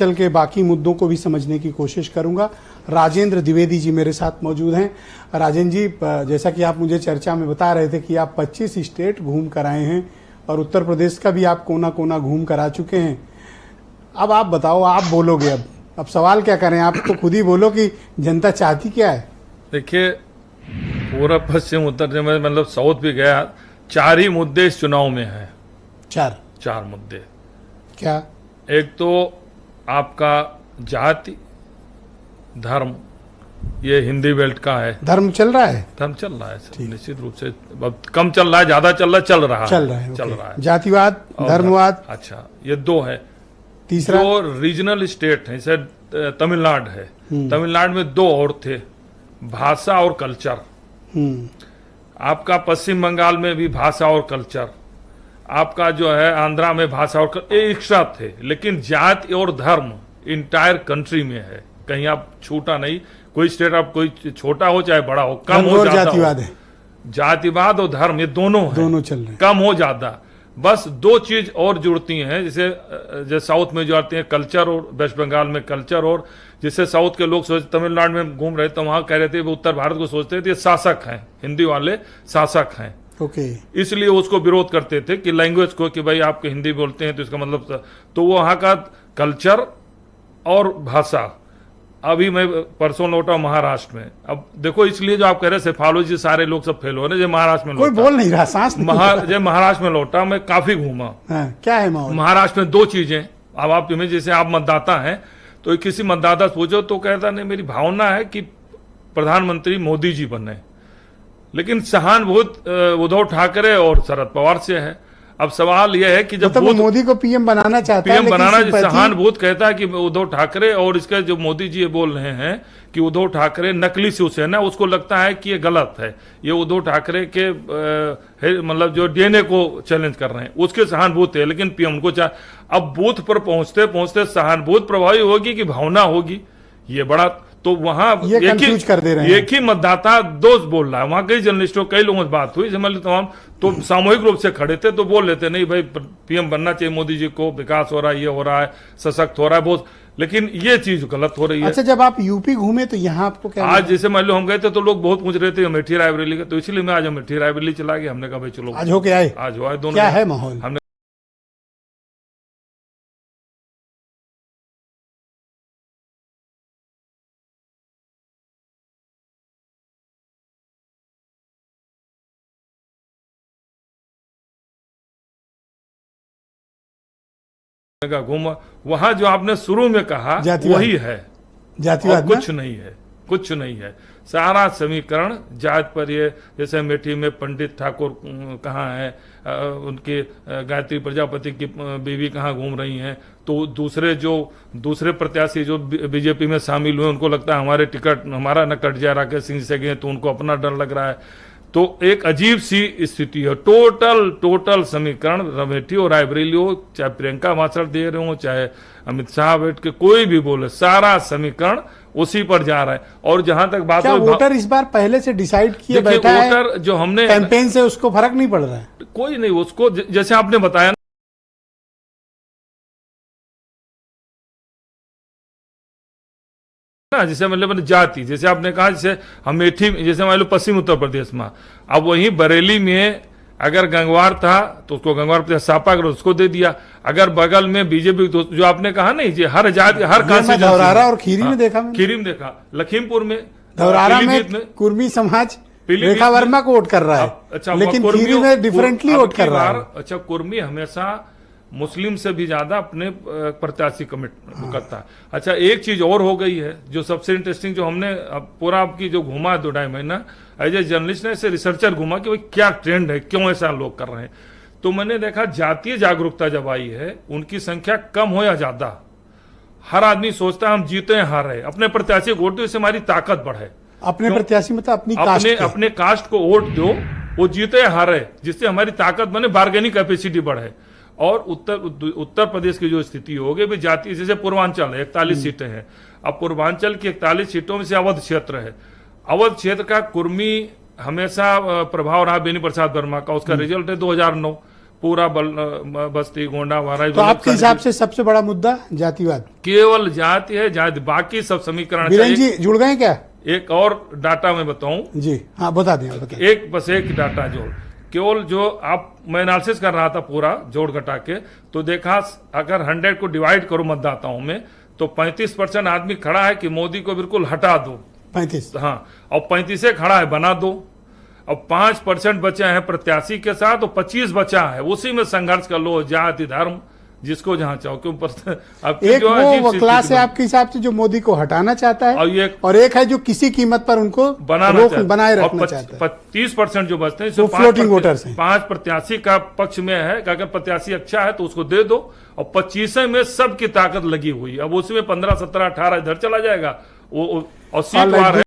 चल के बाकी मुद्दों को भी समझने की कोशिश करूंगा। राजेंद्र द्विवेदी जी मेरे साथ मौजूद हैं। राजेंद्र जी, जैसा कि आप मुझे चर्चा में बता रहे थे कि आप 25 स्टेट घूम कर आए हैं और उत्तर प्रदेश का भी आप कोना कोना घूम कर आ चुके हैं। अब आप बताओ, आप बोलोगे। अब सवाल क्या करें, आप तो खुद ही बोलो कि जनता चाहती क्या है। देखिए, पूरा पश्चिम उत्तर में मतलब साउथ भी गया, 4 ही मुद्दे इस चुनाव में है। चार मुद्दे। क्या? एक तो आपका जाति धर्म, ये हिंदी बेल्ट का है। धर्म चल रहा है? धर्म चल रहा है निश्चित रूप से। अब कम चल रहा है, ज्यादा चल रहा है। चल रहा है। जातिवाद, धर्मवाद। अच्छा, ये 2 है। तीसरा, जो रीजनल स्टेट है, जैसे तमिलनाडु है, तमिलनाडु में 2 और थे, भाषा और कल्चर। आपका पश्चिम बंगाल में भी भाषा और कल्चर, आपका जो है आंध्रा में भाषा और एक्स्ट्रा थे, लेकिन जाति और धर्म इंटायर कंट्री में है, कहीं आप छूटा नहीं। कोई स्टेट आप कोई छोटा हो चाहे बड़ा हो, कम हो ज्यादा जातिवाद है। जातिवाद और धर्म ये दोनों चल रहे हैं, कम हो ज्यादा। बस 2 चीज और जुड़ती हैं, जैसे साउथ में जो आती है कल्चर, और वेस्ट बंगाल में कल्चर, और जिससे साउथ के लोग सोचते, तमिलनाडु में घूम रहे तो वहां कह रहे थे वो उत्तर भारत को सोचते थे ये शासक हैं, हिंदी वाले शासक हैं। इसलिए उसको विरोध करते थे कि लैंग्वेज को, कि भाई आप हिंदी बोलते हैं तो इसका मतलब, तो वो वहां का कल्चर और भाषा। अभी मैं परसों लौटा महाराष्ट्र में। अब देखो, इसलिए जो आप कह रहे हैं सेफालोजी सारे लोग सब फेल हो रहे, महाराष्ट्र में कोई बोल नहीं रहा, सांस महाराष्ट्र में लौटा, मैं काफी घूमा। क्या है माहौल महाराष्ट्र में? 2 चीजें। अब आप जैसे आप मतदाता हैं तो किसी मतदाता से पूछो तो कहता नहीं, मेरी भावना है कि प्रधानमंत्री मोदी जी बने, लेकिन सहानुभूत उद्धव ठाकरे और शरद पवार से है। अब सवाल यह है कि जब वो मोदी को पीएम बनाना चाहता है, पीएम बनाना, सहानुभूत कहता है कि उद्धव ठाकरे, और इसके जो मोदी जी ये बोल रहे हैं कि उद्धव ठाकरे नकली शिवसेना, उसको लगता है कि ये गलत है, ये उद्धव ठाकरे के मतलब जो डीएनए को चैलेंज कर रहे हैं, उसके सहानुभूत है, लेकिन पीएम को अब बूथ पर पहुंचते पहुंचते सहानुभूत प्रभावी होगी कि भावना होगी, ये बड़ा। तो वहां एक ही मतदाता दोस्त बोल रहा है। वहां कई जर्नलिस्टों, कई लोगों से बात हुई, तमाम तो सामूहिक रूप से खड़े थे, तो बोल लेते नहीं भाई पीएम बनना चाहिए मोदी जी को, विकास हो रहा है, ये हो रहा है, सशक्त हो रहा है बहुत, लेकिन ये चीज गलत हो रही है। अच्छा, जब आप यूपी घूमे तो यहाँ आपको क्या? आज जैसे मान लो हम गए थे तो लोग बहुत पूछ रहे थे अमेठी रायबरेली का, तो इसलिए मैं आज अमेठी रायबरेली चला गया। हमने कहा भाई चलो आज होके आए। आज हो आए दोनों। क्या है माहौल? हमने का घूमा, वहां जो आपने शुरू में कहा वही है, जातिवाद, कुछ नहीं है, कुछ नहीं है। सारा समीकरण जात पर, ये जैसे अमेठी में पंडित ठाकुर कहाँ है, उनके गायत्री प्रजापति की बीवी कहाँ घूम रही हैं, तो दूसरे प्रत्याशी जो बीजेपी में शामिल हुए, उनको लगता है हमारे टिकट हमारा न कट जाए राकेश सिंह से गए, तो उनको अपना डर लग रहा है। तो एक अजीब सी स्थिति है। टोटल समीकरण, अमेठी और रायबरेली हो, चाहे प्रियंका भाषण दे रहे हो, चाहे अमित शाह बैठ के कोई भी बोले, सारा समीकरण उसी पर जा रहा है। और जहां तक बात है, वोटर इस बार पहले से डिसाइड किए बैठा है, वोटर जो हमने कैंपेन से उसको फर्क नहीं पड़ रहा है, कोई नहीं, उसको जैसे आपने बताया ना, जैसे मतलब जाति, जैसे आपने कहा, जैसे अमेठी, जैसे मान लो पश्चिम उत्तर प्रदेश में, अब वहीं बरेली में अगर गंगवार था तो उसको गंगवार सापा कर उसको दे दिया। अगर बगल में बीजेपी, तो जो आपने कहा नहीं, जी हर जाति, हर धौरारा और खीरी में देखा, लखीमपुर में, धौरारा में कुर्मी समाज रेखा वर्मा को वोट कर रहा है। अच्छा, लेकिन खीरी में डिफरेंटली वोट कर रहा है। अच्छा, कुर्मी हमेशा मुस्लिम से भी ज्यादा अपने प्रत्याशी कमिट करता है। अच्छा, एक चीज और हो गई है जो सबसे इंटरेस्टिंग, जो हमने पूरा आपकी जो घुमा 2-2.5 महीना एज ए जर्नलिस्ट ने, ऐसे रिसर्चर घुमा कि भाई क्या ट्रेंड है, क्यों ऐसा लोग कर रहे हैं, तो मैंने देखा जातीय जागरूकता जब आई है, उनकी संख्या कम हो या ज्यादा, हर आदमी सोचता है हम जीते हैं हार रहे, अपने प्रत्याशी को वोट दो, इससे हमारी ताकत बढ़े। अपने प्रत्याशी मतलब अपने कास्ट को वोट दो, वो जीते हारे, जिससे हमारी ताकत बने, बार्गेनिंग कैपेसिटी बढ़े। और उत्तर प्रदेश की जो स्थिति होगी भी जाति, जैसे पूर्वांचल है 41 सीटें हैं, अब पूर्वांचल की 41 सीटों में से अवध क्षेत्र है, अवध क्षेत्र का कुर्मी हमेशा प्रभाव रहा बेनी प्रसाद वर्मा का, उसका रिजल्ट है 2009, पूरा बस्ती गोंडा वारा तो आपके हिसाब से सबसे बड़ा मुद्दा जातिवाद? केवल जाति है, जाति, बाकी सब समीकरण। बीरेन जी जुड़ गए क्या? एक और डाटा मैं बताऊं जी हाँ, बता दें, बता दें। एक डाटा जोड़, केवल जो आप, मैं एनालिसिस कर रहा था पूरा जोड़ घटा के, तो देखा अगर 100 को डिवाइड करो मतदाताओं में तो 35% आदमी खड़ा है कि मोदी को बिल्कुल हटा दो, 35, हाँ, और 35 से खड़ा है बना दो, और 5% बचे हैं प्रत्याशी के साथ, और 25 बचा है उसी में संघर्ष कर लो, जाति धर्म जिसको जहां चाहो। क्यों एक वो क्लास है आपके हिसाब से जो मोदी को हटाना चाहता है, और एक है जो किसी कीमत पर उनको बनाए रखना चाहता है। 30% जो बचते हैं, फ्लोटिंग वोटर्स हैं। 5 प्रत्याशी का पक्ष में है कि अगर प्रत्याशी अच्छा है तो उसको दे दो, और 25 में सबकी ताकत लगी हुई, अब उसमें 15, 17, 18 इधर चला जाएगा, वो और सीट वार है।